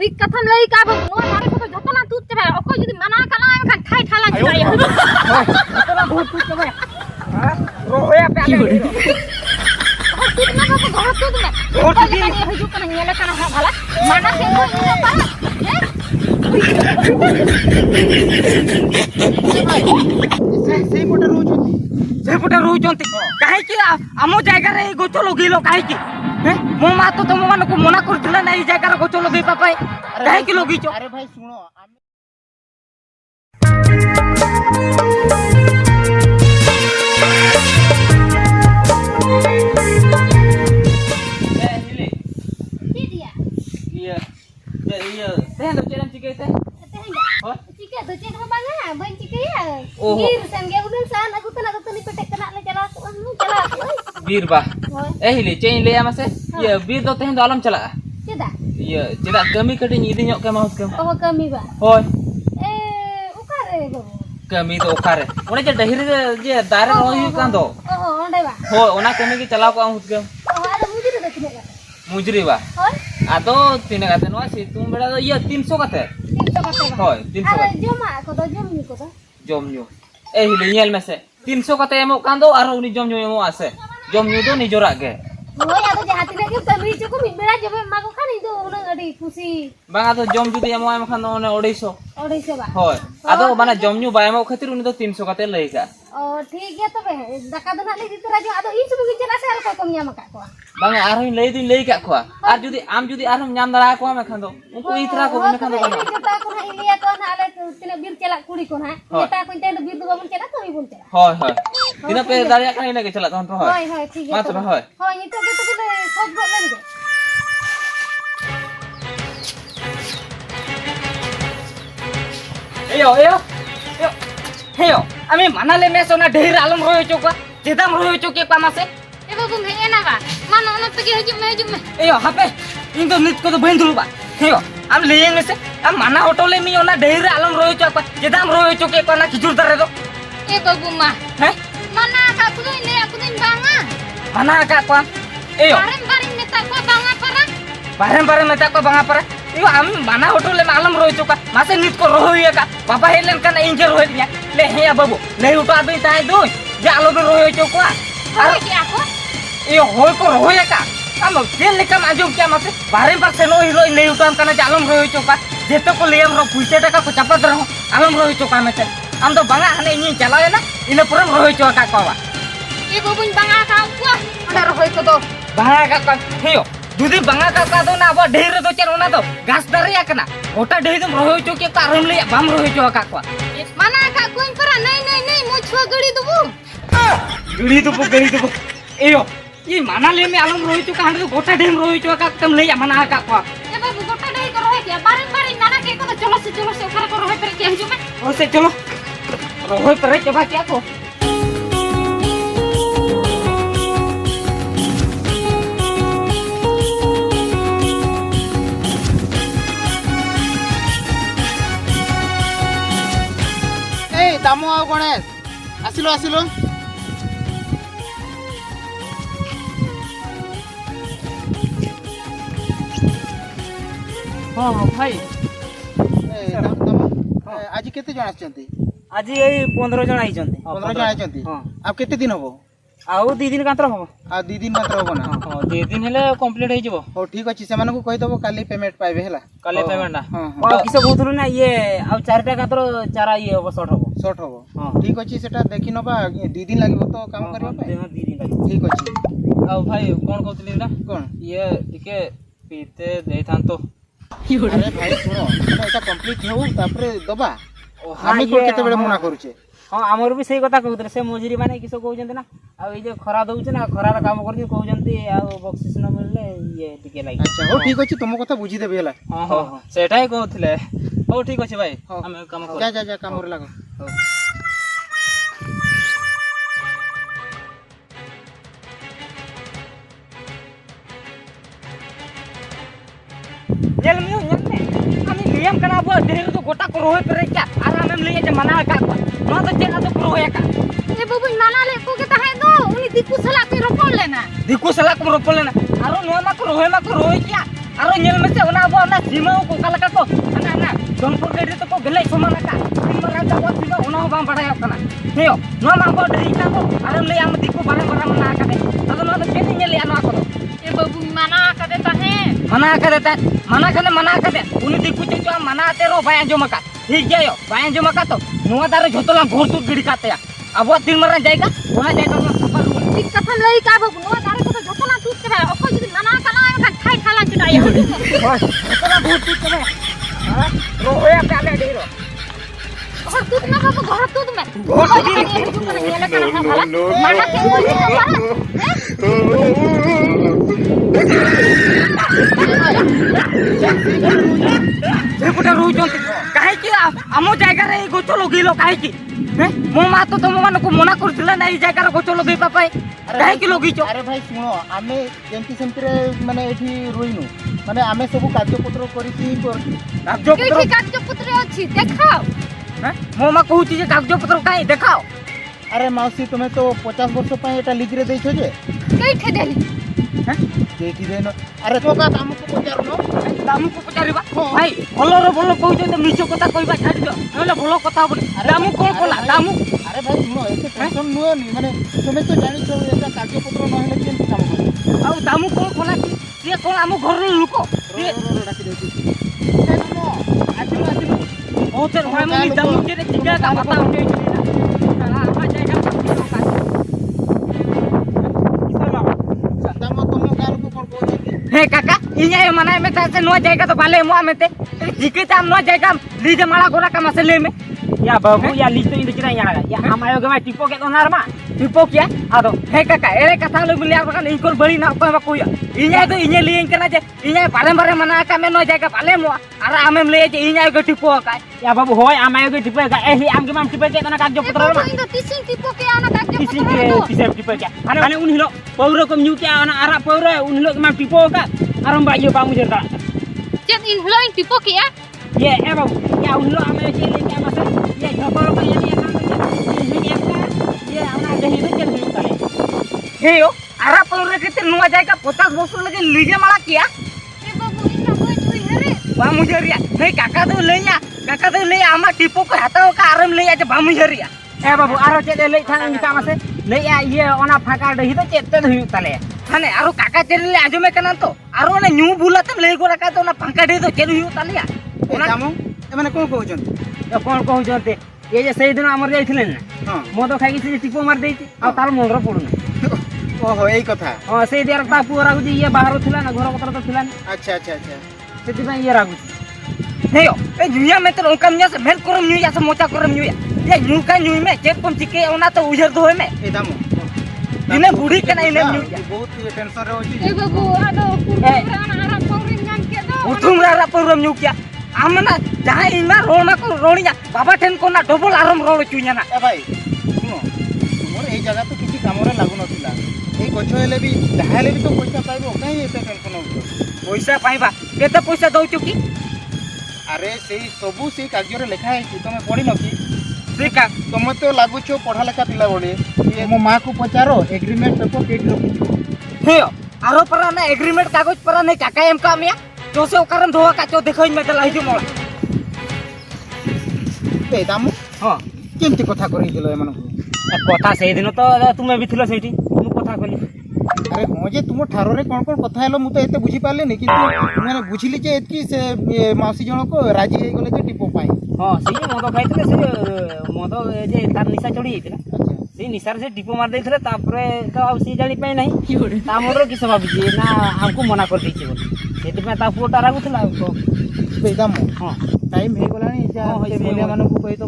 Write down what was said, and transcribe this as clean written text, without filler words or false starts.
ठीक कथम लई का नो मारे को जतना तू ते ओको जदी मना कला एखन ठाई ठाला जाय जतना बहुत तू ते हां रोया पे आले तू ना को घर तू ने ओको जदी हजू कना नेले कना भला मना से को पा से पोटा रोचंती काहे कि आमो जायगा रे गोचो लगिलो काहे कि मो मा तो तुम मान को मना करथिला ना ई जायगा रे गोचो लगे पापाई काहे कि लगिचो अरे भाई सुनो तेहन तो चेरम चिके ते हो चिके तो चेक बांगा बन चिके या गिर सन गे उडन सान aku तना तनी पेटे कना ले चला बीर बा ए हिली चेन ले आमासे ये बीर तो तेहन तो आलम चला चेदा ये चेदा कमी कटी इदी ñok के माउस के ओ कमी बा होय ए उकारे बाबू कमी तो ओखारे ओने जे डहिर जे दारे रोई कान दो ओ ओंडे बा हो ओना कमी के चलाव को हुत के ओ आदा मुजिरे दे तिने का मुजरी बा होय आदो तिने काते नो सितुम बेड़ा दो ये 300 काते 300 काते होय 300 अरे जमा को दो जमनी को दो जमन्यू ए हिली ñel मेसे 300 काते एमो कान दो आरो उनी जमन्यू एमो आसे जमन्यू दो निजोरा गे होय आदो जहां तिने के कमी चको मिड बेड़ा जब माको खानी दो उन अडी खुशी बांगा तो जम जुदी एमो एम खान ओने 250 बा होय आदो माने जमन्यू बायमो खातिर उनी तो 300 काते लई का ओ ठीक है तबे दाका दो ना ले दितरा जो आदो इन सुबह चला से को कम याम का को बांगा आरो लई दिन लई का खवा आर जुदी आम जुदी आरो ñam दरा को मे खान दो उनको इतरा को मे खान दो ता को ना इलिया को ना आले तिने बीर चला कुड़ी को ना नेता को ते बीर दो बन चला कमी बोल चला होय होय तिना पे दारिया का इने के चला तहन तो होय होय होय ठीक है मात्र होय होय ये तो के सब गो लेन दे एयो एयो हेयो आमी मानाले में सोना ढेर आलम रोयो चोका जेदाम रोयो चोके पामासे ए बाबू हे ना बा मान ओन तके हजु में एयो हापे इन तो नित को तो बंद रुबा हेयो आम लेये में से आम माना होटले में ओना ढेर आलम रोयो चोका जेदाम रोयो चोके पाना खिजुर दरे दो ए बाबू मा है माना का कुदो ले कुदिन बांगा माना का को एयो बारम बारम नेता को बांगा परा बारम बारम नेता को बांगा परा एयो आम माना होटले में आलम रोयो चोका मासे नित को रोयो का पापा हेलन का इंजे रोयो न्या ले हेया बाबू ले उठा बे ताई दो जे आलो में रोयो चोका अरे क्या को यो होय को रोया का हम तेल लेकम आजो क्या मसे बारे पर से नो हीरो ले उठाम कना जालम रोयो चोका जेतो को लेम रो पुइसे टका को चपत रहो आलम रोयो चोका में से हम तो बंगा हने इन चलावे ना इने पुरम रोयो चोका कोवा ए बाबू बांगा का को अंडा रोय को दो बंगा का हेयो जुदी बंगा का दो ना अब ढेर दो चेन ओना दो घास दरिया कना ओटा ढेर दम रोयो चोके का आरम ले बाम रोयो चोका कोवा माना का कोइन परा नहीं मुछवा गड़ी दबू गड़ी दबो एयो ये माना ले में आलम रोई चुका हंड गोटा ढेम रोई चुका तुम ले मना का को ए बाबू गोटा नहीं करो है क्या बारे नाना के को चलो से ओकरा को रहे पर के हजू में ओ से चलो रोई पर चबा क्या को ए दामो आ गणेश आसिलो हां भाई ए दामो आज केते जण आछंती आज यही 15 जन आई चंती 15 जण आछंती हां अब केते दिन होबो आउ 2 दिन कांतर हो आ 2 दिन मात्र होबो ना हां 2 दिन हेले कंप्लीट हो जबो हो ठीक अछि सेमान को कहि दबो काली पेमेंट पाइबे हला काले पेमेंट ना हां और किसे कहथुनु ना ये आ 4 टा कांतर चारा ये हो शॉर्ट हो शॉर्ट होबो हां ठीक अछि सेटा देखि नबा 2 दिन लागिबो तो काम करबा पाए 2 दिन लागी ठीक अछि आ भाई कोन कहतली ना कोन ये टिके पीते देथान तो अरे भाई सुनो एटा कंप्लीट हो तापरे दबा हामी को केते बेले मना करूचे हां हमर भी सही कथा कहउतले से मजूरी माने किसो कहउचंती ना आ ए जे खरा दउछ ना खरा काम करनी कहउचंती आ बक्सिस न मिलले ये टिके लागी अच्छा हो ठीक अछि तुम कथा बुझी देबे हला हां हां सेटाई कहउतले हो ठीक अछि भाई हम काम कर जा काम रे लागो जेल में আমি লিয়াম কানা বো ঢের তো গোটা করো হই পরে क्या आराम में लिए जे मना का न तो चेला तो करो है का ए बाबू माना ले को के ताहे दो उनी दिकु सला के रोपल लेना दिकु सला को रोपल लेना आरो नो मा करो है क्या आरो आरो नेल में से ओना अब ना सीमा को कालका को ना ना जौनपुर गेट तो को गेले समान का तीन मारा जा वो सीमा ओना बाम बडाय कना हेयो नो मा को डरी का को आरम ले आम दिको बारे बारे मना का दे अदो नो के नहीं ले आना को ए बाबू मना कर देता है मना कर दे उनी दिकु चे जो मनाते रो बाय जो मका ठीक गयो बाय जो मका तो नुआ दारे झोतला घोर तू गिड़ी काते अब तीन मारा जाएगा ओना जाएगा ठीक कथन लई का बाबू नुआ दारे को झोतला तूत के ओको जदी मना कला एमखन ठाई ठाला चटाई झोतला घोर तू के हां रोया पे डेरो और तूत ना बाबू घर तूत में मना के पुटा रोज काहे कि आमो जायगा रे गोचो लगिलो काहे कि मो मा तो तुम मान को मना करथिला ना ई जायगा रे गोचो लगे पापाई काहे कि लगिचो अरे भाई सुनो आमे जेंति सेंतरे माने एठी रोइनु माने आमे सब कागजपत्र करिछि कागजपत्र अछि देखाओ मो मा कहूची जे कागजपत्र काहे देखाओ अरे माउसी तुम्हें तो 50 वर्ष पय एटा लिख रे दैछो जे केठे देली केठी देनो अरे तो का दाम को पचारनो दाम को पचारिबा भाई भलो कहूछ तो मिछो कथा कहबा छाड़ दियो नले भलो कथा बोले दाम कोन कोला दाम अरे भाई सुनो एते टेंशन नुयो नी माने तुम्हें तो जानि छो एटा कागजपत्र न हेले केन काम करे आ दाम कोन कोला से कोन हम घर लुको से डाकी देती नो आसिलो ओ तेर भाई मम्मी दाम के टिका का पता होने ना आ जाएगा हे काका इन्या मनाए में से नो जाएगा तो बाले मुआ में ते जिके ताम नो जाएगा लीजे माला गोरा का मसले में या बाबू या लीज तो इन दिखरा या हम आयो गमा टिपो के तो नारमा टिपो क्या आदो हे काका एरे कथा लो मिलिया बका नहीं कोर बड़ी ना को कोया इन्या तो इन्या लिए कना जे इन्या बारे बारे मना का में नो जाएगा बाले मुआ अरे आमेम ले जे इन्या के टिपो का या बाबू होय आम आयो के टिपो का एही आम के माम टिपो के तना कागज पत्र मा इन टिसिंग टिपो के आना कागज किसी के किसे टिपो क्या माने उन हिलो पौरो को न्यू क्या आना आरा पौरो उन हिलो के माम टिपो का आरम बायो बामु जरदा चेत इन हिलो इन टिपो के ये ए बाबू या उन हिलो आमे जे ले क्या मसे ये झपरो को ये ये आना जही में चल हिलो ताले हे यो आरा पौरो के ते नुआ जाएगा 50 वर्ष लगे लीजे माला किया ए बाबू इन होय तुई हरे बामु जरिया नहीं काका तो ले आमा टिपो को हाथो का आरम ले जा बामु जरिया ए बाबू आरो चेले ले थाना निका मसे ले ये ओना फाका दही तो चेतन हुई ताले थाने आरो काका चेले ले आजो में कना तो आरो ने न्यू बुलातम ले गोरा का तो ना फाका दही तो चेल हुई तालिया ओना जामो ए माने कोन कहउछन तो कोन कहउछते ये जे सही दिन हमर जाइथिले ना हां मो तो खाई से टिपो मार देती आ तार मोर पडुना ओहो एई कथा हां से देर ता पुरा गुजी ये बाहर थिला ना घर पत्र तो थिला ना अच्छा अच्छा अच्छा सेति में ये रागु हेयो ए दुनिया में तो ओकम न्या से भेल करम न्यू या से मोचा करम न्यू ये न्यू का न्यू में चेक पम चिके ओना तो उजर दो में ए दामो इने बूढ़ी के नहीं न्यू बहुत टेंशन रे होची ए बाबू आदो पुरा आरा पौरिन जान के दो उठुम रा परम न्यू क्या आमना जहां इना रोमा को रोणिया बाबा ठेन को ना डबल आरम रोळ चुइया ना ए भाई सुनो मोर ए जगह तो किसी काम रे लागु नथिला ए गछ हेले भी जाहेले भी तो पैसा पाइबो काई एते टेंशन हो पैसा पाइबा केते पैसा दउ चुकी अरे सेई सबु सेई कागज रे लिखा है तमे पढी न की देखा तमे तो लागु छो पढा लेखा पिला बडे ये मो मां को पचारो एग्रीमेंट पेपर केट रखी हे आरो पर ना एग्रीमेंट कागज पर नहीं काका एम का मिया तो से ओकरम धोवा का चो देखै में त लाइ जो मोला ए दामु हां केमती कथा करि दिलो ए मन कथा से दिन तो तुमे भी थिलो सेठी मु कथा कली अरे हो जे तुम ठारो रे कोन कोन कथा हेलो मु तो एते बुझी पाले नि किंतु माने बुझिली जे एतकी से माउसी जण को राजी हे गले जे टिपो पाई हां से मद खाइतले से मद जे तार निशा चढ़ी जाइतला अच्छा से निशार से टिपो मार देथले तापरे तो अब सी जानी पाई नहीं ता मोर कि सब भाबी ना हमको मना कर दी बोल सेति में ता फोटा रागुथला तो बेदाम हां टाइम हे गलानी जा बोलिया मानन को कहि तो